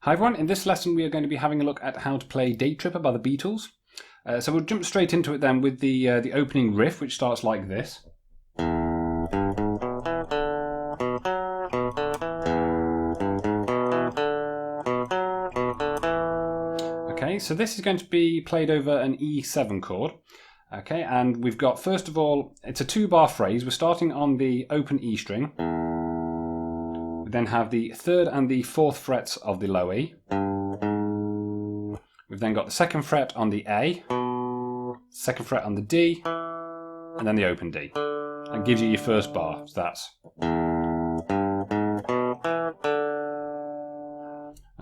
Hi everyone, in this lesson we are going to be having a look at how to play Day Tripper by the Beatles. So we'll jump straight into it then with the opening riff, which starts like this. Okay, so this is going to be played over an E7 chord. Okay, and we've got, first of all, it's a 2-bar phrase. We're starting on the open E string. We then have the 3rd and the 4th frets of the low E. We've then got the 2nd fret on the A, 2nd fret on the D, and then the open D. That gives you your first bar, so that's...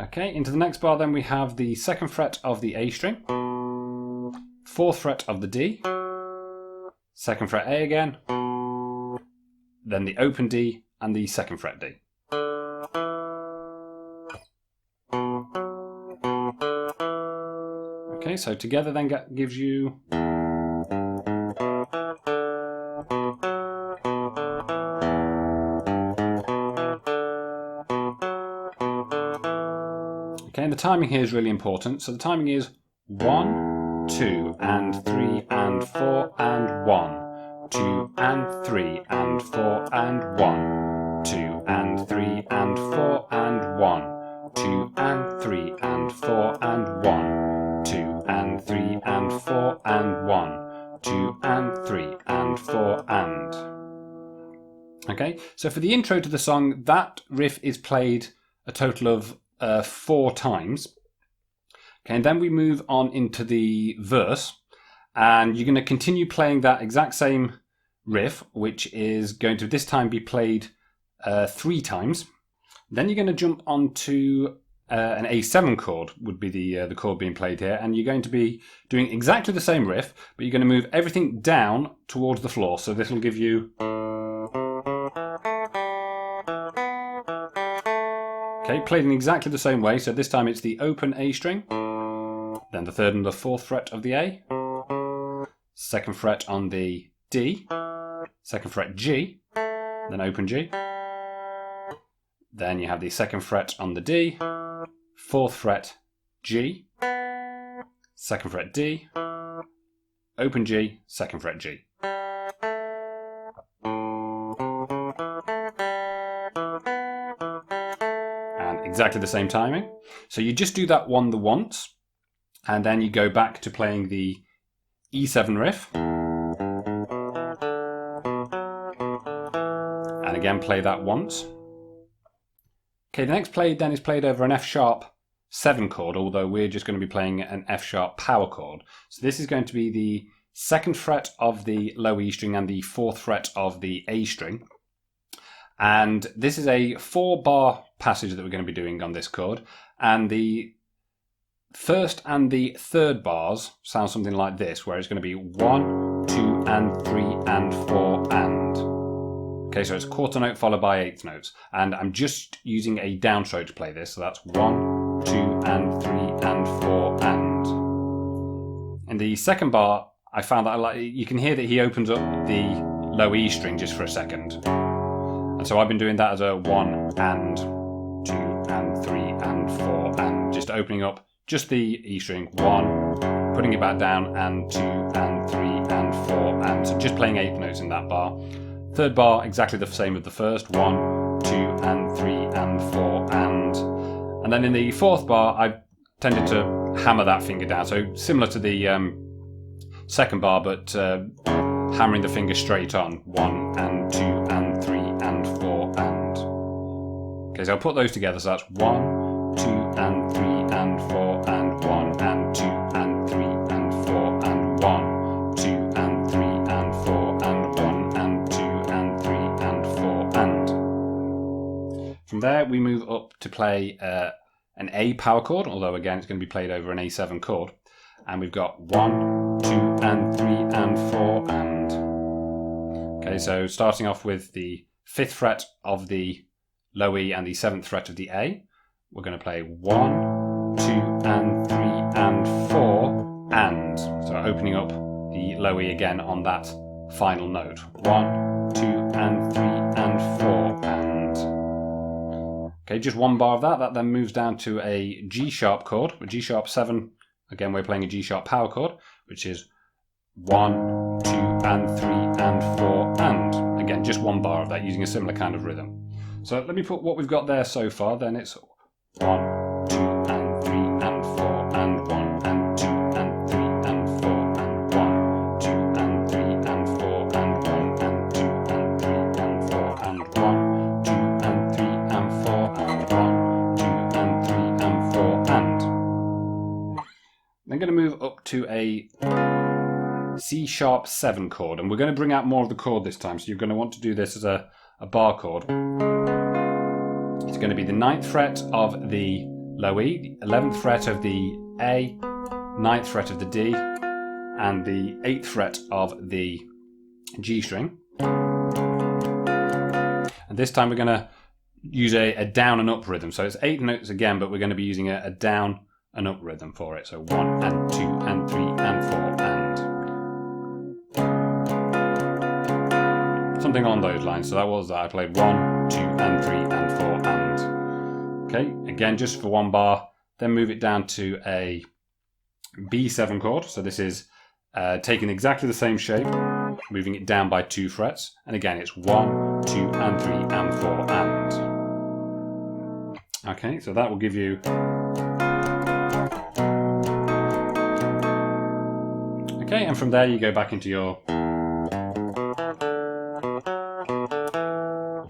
Okay, into the next bar then we have the 2nd fret of the A string, 4th fret of the D, 2nd fret A again, then the open D and the 2nd fret D. Okay, so together then gives you... Okay, and the timing here is really important. So the timing is 1, 2, and 3, and 4, and 1. 2, and 3, and 4, and 1. 2, and 3, and 4, and 1. 2, and 3, and 4, and 1. 2, and 3, and 4, and 1. 2, and 3, and 4, and... Okay, so for the intro to the song, that riff is played a total of 4 times. Okay, and then we move on into the verse, and you're going to continue playing that exact same riff, which is going to this time be played 3 times. Then you're going to jump onto an A7 chord, would be the chord being played here, and you're going to be doing exactly the same riff, but you're going to move everything down towards the floor. So this will give you... Okay, played in exactly the same way. So this time it's the open A string, then the 3rd and the 4th fret of the A, 2nd fret on the D, 2nd fret G, then open G. Then you have the 2nd fret on the D, 4th fret G, 2nd fret D, open G, 2nd fret G. And exactly the same timing. So you just do that one the once, and then you go back to playing the E7 riff. And again play that once. Okay, the next play then is played over an F sharp 7 chord, although we're just going to be playing an F sharp power chord. So this is going to be the 2nd fret of the low E string and the 4th fret of the A string. And this is a 4-bar passage that we're going to be doing on this chord. And the 1st and the 3rd bars sound something like this, where it's going to be 1, 2, and 3, and 4, and... Okay, so it's quarter note followed by 8th notes. And I'm just using a downstroke to play this. So that's 1, 2, and 3, and 4, and... In the 2nd bar, I found that you can hear that he opens up the low E string just for a second. And so I've been doing that as a 1, and 2, and 3, and 4, and just opening up just the E string. 1, putting it back down, and 2, and 3, and 4, and... So just playing 8th notes in that bar. 3rd bar, exactly the same as the first. 1, 2, and 3, and 4, and then in the 4th bar, I tended to hammer that finger down. So similar to the 2nd bar, but hammering the finger straight on. 1, and 2, and 3, and 4, and... Okay, so I'll put those together. So that's 1, 2, and 3, and 4, and 1, and 2, and 3, and 4, and 1, 2, and 3, and 4, and 1, and 2, and 3, and 4, and... From there, we move up to play an A power chord, although again it's going to be played over an A7 chord. And we've got 1, 2, and 3, and 4, and... Okay, so starting off with the 5th fret of the low E and the 7th fret of the A, we're going to play 1, 2, and 3, and 4, and... So opening up the low E again on that final note. 1, 2, and 3, and 4, and... Okay, Okay, just one bar of that. That then moves down to a G sharp chord, a G sharp 7. Again, we're playing a G sharp power chord, which is 1, 2, and 3, and 4, and again, just one bar of that using a similar kind of rhythm. So let me put what we've got there so far. Then it's 1, 2, and 3, and 4, and 1, and 2, and 3, and 4, and 1, 2, and 3, and 4, and 1, and 2, and 3, and 4, and 1, 2, and 3, and 4, and 1, 2, and 3, and 4, and. I'm going to move up to a C sharp 7 chord, and we're going to bring out more of the chord this time, so you're going to want to do this as a bar chord. It's going to be the 9th fret of the low E, the 11th fret of the A, 9th fret of the D, and the 8th fret of the G string. And this time we're going to use a down and up rhythm. So it's 8 notes again, but we're going to be using a down and up rhythm for it. So 1 and 2 and 3 and 4 and something on those lines. So that was that. I played 1, 2 and 3 and 4 and. Okay, again just for one bar. Then move it down to a B7 chord. So this is taking exactly the same shape, moving it down by 2 frets. And again it's 1, 2 and 3 and 4 and. Okay, so that will give you. Okay, and from there you go back into your.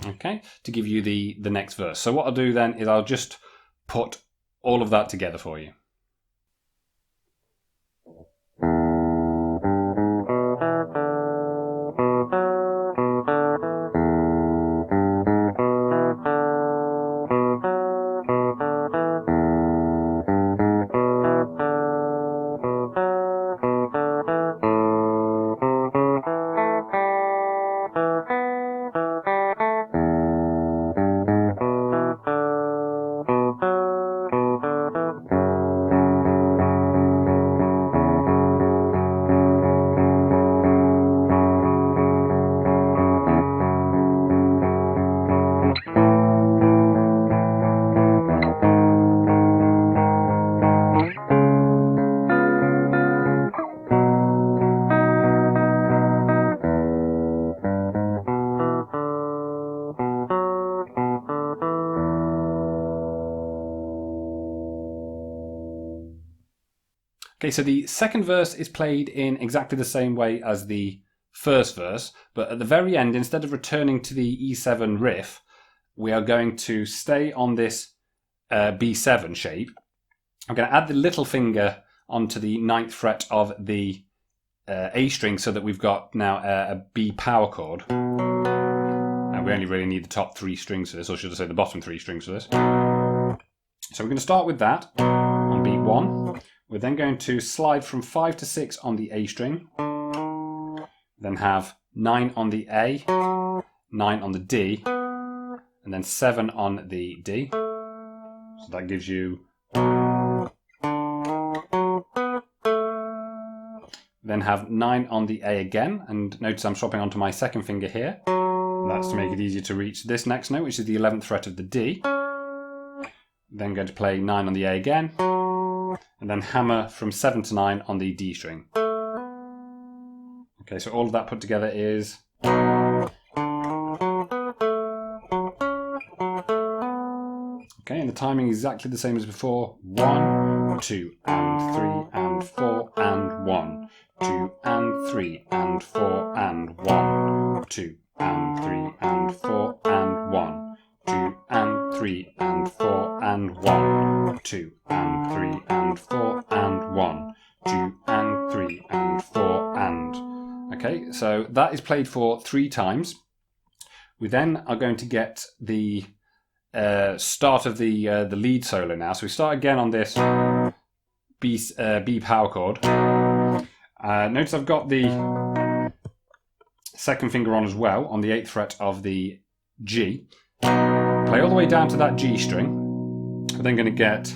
Okay, to give you the next verse. So what I'll do then is I'll just put all of that together for you. Okay, so the second verse is played in exactly the same way as the first verse, but at the very end, instead of returning to the E7 riff, we are going to stay on this B7 shape. I'm going to add the little finger onto the 9th fret of the A string so that we've got now a B power chord. And we only really need the top 3 strings for this, or should I say the bottom 3 strings for this. So we're going to start with that on beat 1. We're then going to slide from 5 to 6 on the A string, then have 9 on the A, 9 on the D, and then 7 on the D. So that gives you. Then have 9 on the A again, and notice I'm swapping onto my second finger here. And that's to make it easier to reach this next note, which is the 11th fret of the D. Then going to play 9 on the A again, and then hammer from 7 to 9 on the D string. Okay, so all of that put together is. Okay, and the timing is exactly the same as before. 1, 2, and 3, and 4, and 1, 2, and 3, and 4, and 1, 2, and 3, and 4, and 1, 2, and 3, and 4, and 1, 2, and 3, and 4, and 1, 2, and 3, and 4, and. Okay, so that is played for 3 times. We then are going to get the start of the lead solo now. So we start again on this B power chord. Notice I've got the second finger on as well on the 8th fret of the G. Play all the way down to that G string. We're then going to get.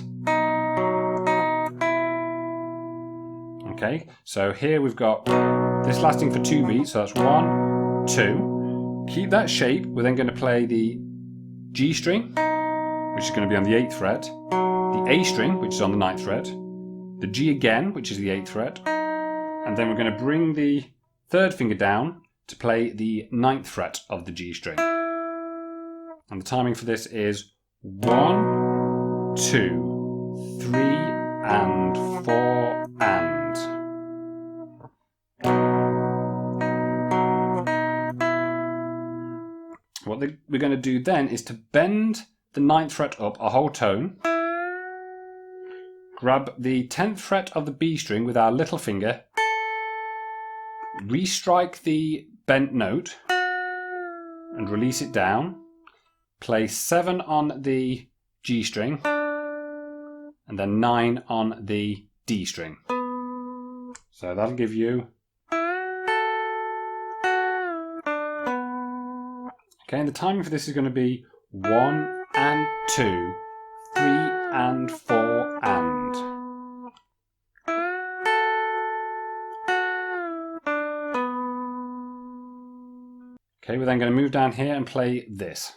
Okay, so here we've got this lasting for 2 beats. So that's 1, 2. Keep that shape. We're then going to play the G string. We're which is going to be on the 8th fret, the A string, which is on the 9th fret, the G again, which is the 8th fret, and then we're going to bring the 3rd finger down to play the 9th fret of the G string. And the timing for this is 1, 2, 3, and 4, and. What we're going to do then is to bend the 9th fret up a whole tone, grab the 10th fret of the B string with our little finger, restrike the bent note and release it down, play 7 on the G string and then 9 on the D string. So that'll give you. Okay, and the timing for this is going to be 1 and 2, 3 and 4 and. Okay, we're then going to move down here and play this.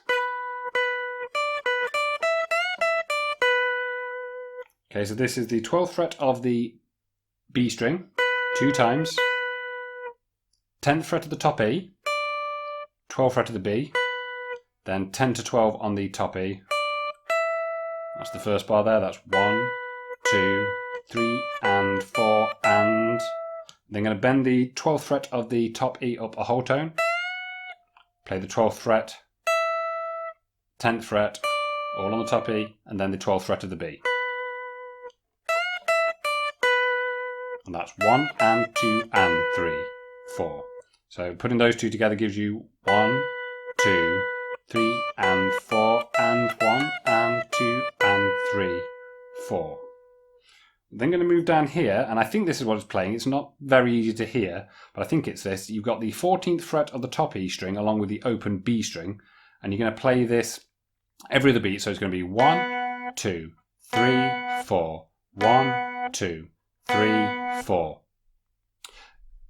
Okay, so this is the 12th fret of the B string, 2 times, 10th fret of the top E, 12th fret of the B, then 10 to 12 on the top E. That's the first bar there, that's 1, 2, 3 and 4 and. Then going to bend the 12th fret of the top E up a whole tone, play the 12th fret, 10th fret, all on the top E, and then the 12th fret of the B. And that's 1 and 2 and 3, 4. So putting those two together gives you 1, 2, 3 and 4 and 1 and 2 and 3, 4. Then going to move down here, and I think this is what it's playing. It's not very easy to hear, but I think it's this. You've got the 14th fret of the top E string along with the open B string, and you're going to play this every other beat. So it's going to be 1, 2, 3, 4, 1, 2, 3, 4.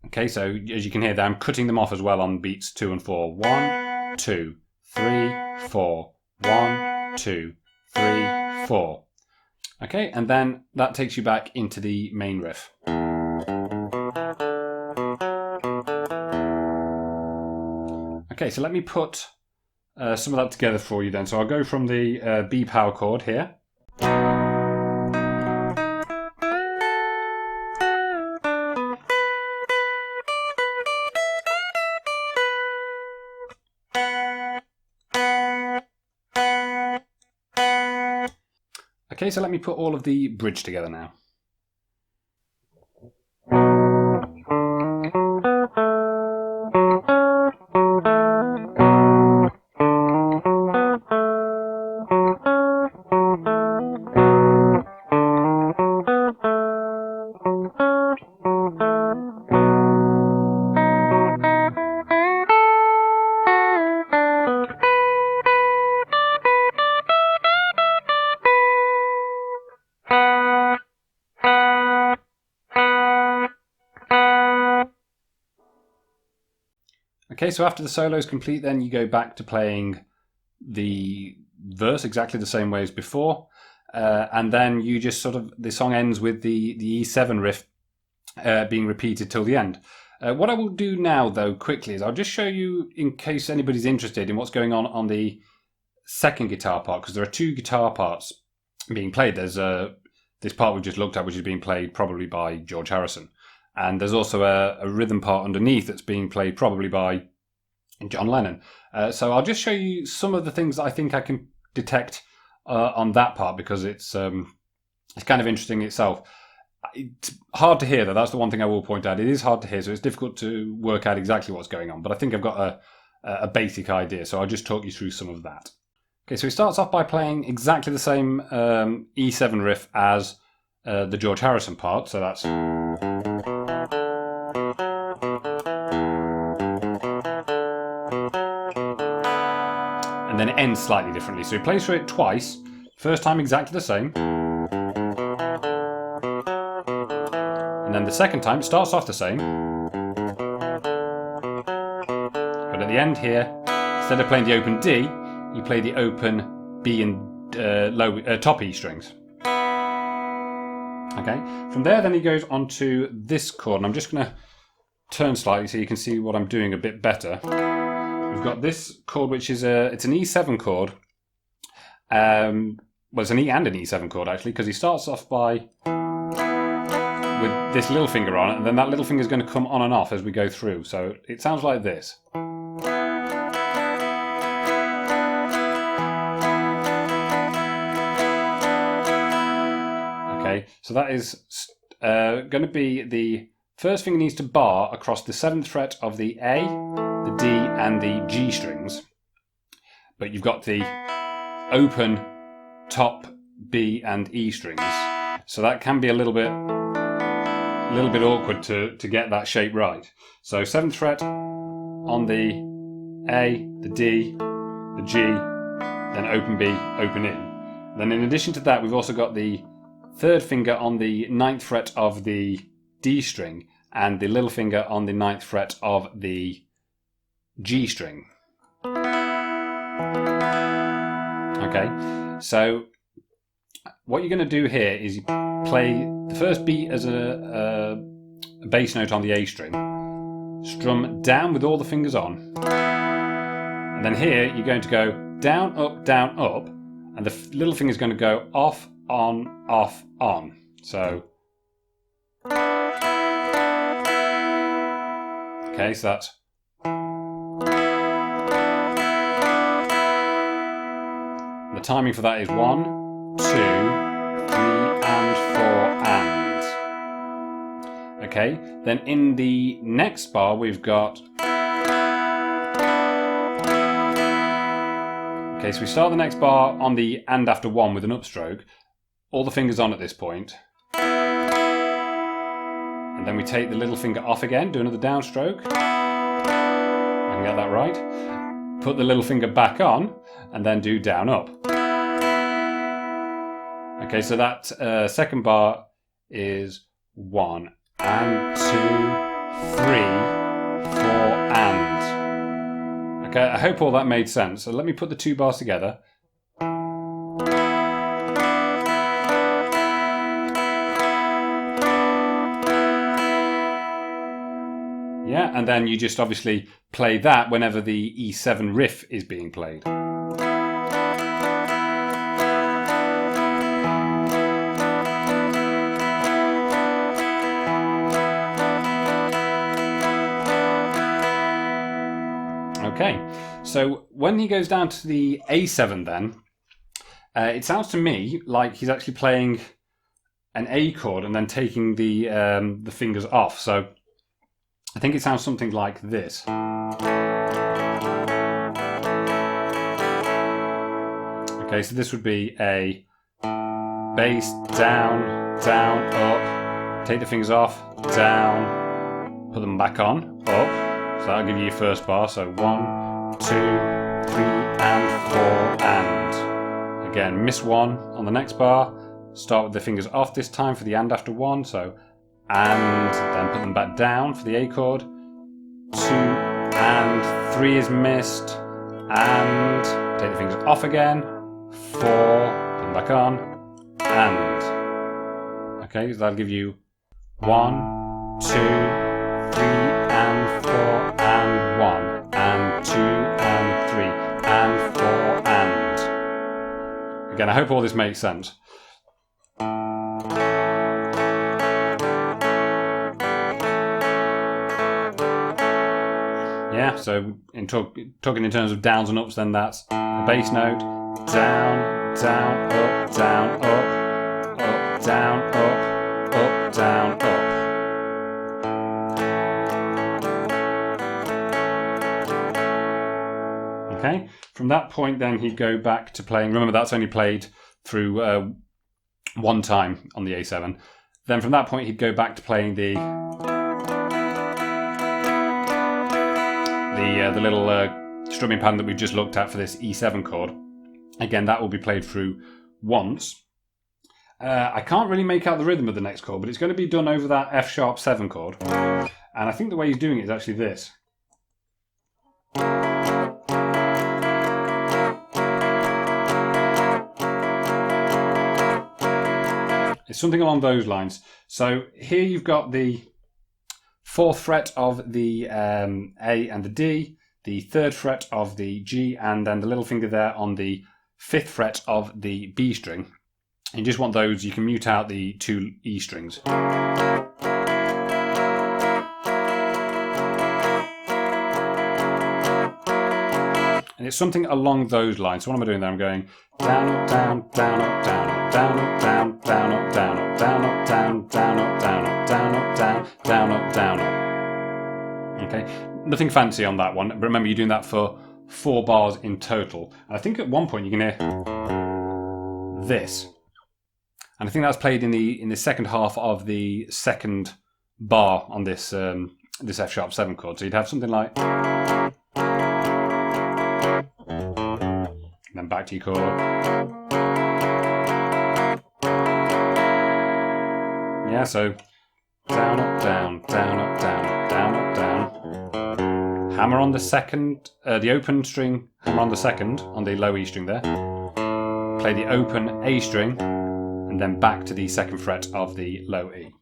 Okay, so as you can hear there, I'm cutting them off as well on beats 2 and 4. 1, 2, 3, 4, 1, 2, 3, 4. Okay, and then that takes you back into the main riff. Okay, so let me put some of that together for you then. So I'll go from the B power chord here. Okay, so let me put all of the bridge together now. Okay, so after the solo is complete, then you go back to playing the verse exactly the same way as before, and then you just sort of, the song ends with the E7 riff being repeated till the end. What I will do now, though, quickly, is I'll just show you, in case anybody's interested in what's going on the second guitar part, because there are 2 guitar parts being played. There's this part we just looked at, which is being played probably by George Harrison. And there's also a rhythm part underneath that's being played probably by John Lennon. So I'll just show you some of the things that I think I can detect on that part, because it's kind of interesting itself. It's hard to hear, though. That's the one thing I will point out. It is hard to hear, so it's difficult to work out exactly what's going on. But I think I've got a basic idea, so I'll just talk you through some of that. Okay, so he starts off by playing exactly the same E7 riff as the George Harrison part. So that's... and then it ends slightly differently. So he plays through it twice. First time exactly the same. And then the second time it starts off the same. But at the end here, instead of playing the open D, you play the open B and top E strings. Okay, from there then he goes on to this chord, and I'm just going to turn slightly so you can see what I'm doing a bit better. We've got this chord, which is it's an E7 chord. Well, it's an E and an E7 chord actually, because he starts off by with this little finger on it, and then that little finger is going to come on and off as we go through. So it sounds like this. Okay, so that is going to be the first finger needs to bar across the 7th fret of the A, the D, and the G strings. But you've got the open top B and E strings, so that can be a little bit awkward to get that shape right. So 7th fret on the A, the D, the G, then open B, open E. Then in addition to that, we've also got the 3rd finger on the 9th fret of the D string and the little finger on the 9th fret of the G string. Okay, so what you're going to do here is you play the first beat as a bass note on the A string, strum down with all the fingers on, and then here you're going to go down, up, and the little finger is going to go off, on, off, on. So, okay, so that's the timing for that is 1, 2, 3, and 4, and. Okay, then in the next bar we've got. Okay, so we start the next bar on the and after 1 with an upstroke, all the fingers on at this point. And then we take the little finger off again, do another downstroke. I can get that right. Put the little finger back on, and then do down, up. Okay, so that second bar is 1 and 2, 3, 4, and. Okay, I hope all that made sense. So let me put the 2 bars together. Yeah, and then you just obviously play that whenever the E7 riff is being played. Okay, so when he goes down to the A7 then, it sounds to me like he's actually playing an A chord and then taking the fingers off. So I think it sounds something like this. Okay, so this would be a bass, down, down, up, take the fingers off, down, put them back on, up. So that'll give you your first bar. So 1, 2, 3, and 4, and. Again, miss 1 on the next bar. Start with the fingers off this time for the and after 1. So and, then put them back down for the A chord. 2 and 3 is missed. And take the fingers off again. 4, put them back on. And. Okay, so that'll give you 1, 2, 3, and 4, and 1, and 2, and 3, and 4, and. Again, I hope all this makes sense. Yeah, so talking in terms of downs and ups, then that's a bass note, down, down, up, down, up, up, down, up, down, up. Okay, from that point then he'd go back to playing, remember that's only played through 1 time on the A7. Then from that point he'd go back to playing the little strumming pattern that we've just looked at for this E7 chord. Again, that will be played through once. I can't really make out the rhythm of the next chord, but it's going to be done over that F-sharp 7 chord. And I think the way he's doing it is actually this. It's something along those lines. So here you've got the 4th fret of the A and the D, the 3rd fret of the G, and then the little finger there on the 5th fret of the B string. And you just want those, you can mute out the 2 E strings. And it's something along those lines. So what am I doing there? I'm going down, up, down, down, up, down, up, down, up, down, down, up, down, up, down, up, down, down, up, down, up, down, up, down, down, up, down, up. Okay, nothing fancy on that one. But remember, you're doing that for 4 bars in total. And I think at one point you can hear this. And I think that's played in the second half of the second bar on this this F sharp 7 chord. So you'd have something like. And then back to your chord. Yeah, so down, up, down, down, up, down, down, up, down. Hammer on the second, the open string, hammer on the second, on the low E string there. Play the open A string, and then back to the 2nd fret of the low E.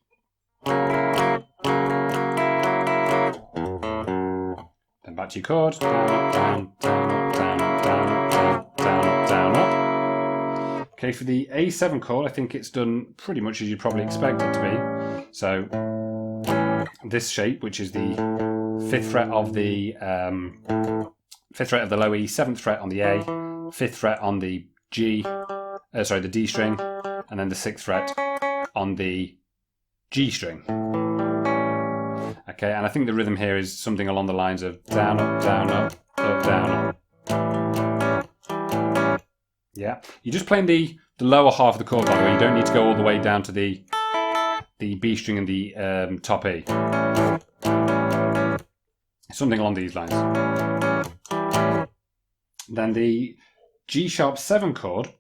Then back to your chord. Down, up, down, down, up, down, up, down, up, down, down, up, down, up. Okay, for the A7 chord, I think it's done pretty much as you'd probably expect it to be. So this shape, which is the 5th fret of the 5th fret of the low E, 7th fret on the A, 5th fret on the G, the D string, and then the 6th fret on the G string. Okay, and I think the rhythm here is something along the lines of down, up, down, up, up, down, up. Yeah, you're just playing the lower half of the chord, by the way. You don't need to go all the way down to the B string and the top E. Something along these lines. Then the G sharp 7 chord,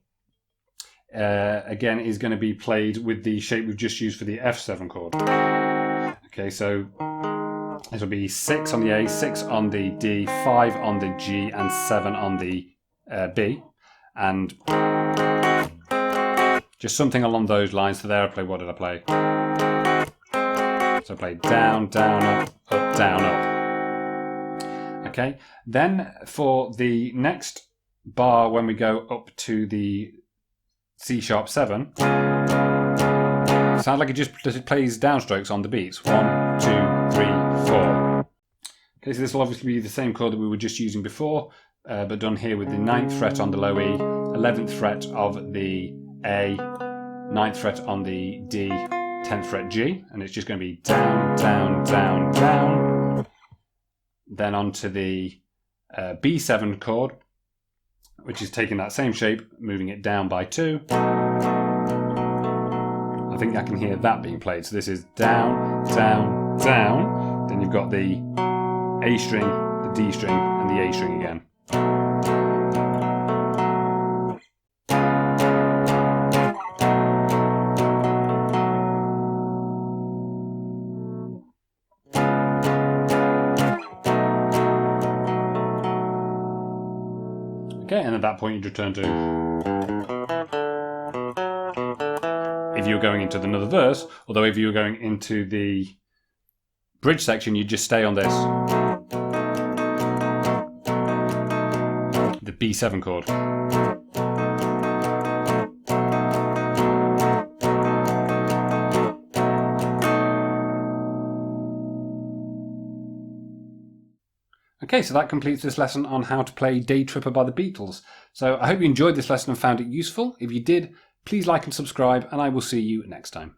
again, is going to be played with the shape we've just used for the F7 chord. Okay, so this will be 6 on the A, 6 on the D, 5 on the G, and 7 on the B. And just something along those lines. So there I play, what did I play? So I played down, down, up, down, up. Okay, then for the next bar, when we go up to the C sharp 7, sounds like it just plays downstrokes on the beats. 1, 2, 3, 4. Okay, so this will obviously be the same chord that we were just using before, but done here with the 9th fret on the low E, 11th fret of the A, 9th fret on the D, 10th fret G, and it's just going to be down, down, down, down. Then onto the B7 chord, which is taking that same shape, moving it down by 2. I think I can hear that being played. So this is down, down, down. Then you've got the A string, the D string, and the A string again. Okay, and at that point you return to, if you were going into another verse, although if you were going into the bridge section, you'd just stay on this, the B7 chord. Okay, so that completes this lesson on how to play Day Tripper by the Beatles. So I hope you enjoyed this lesson and found it useful. If you did, please like and subscribe, and I will see you next time.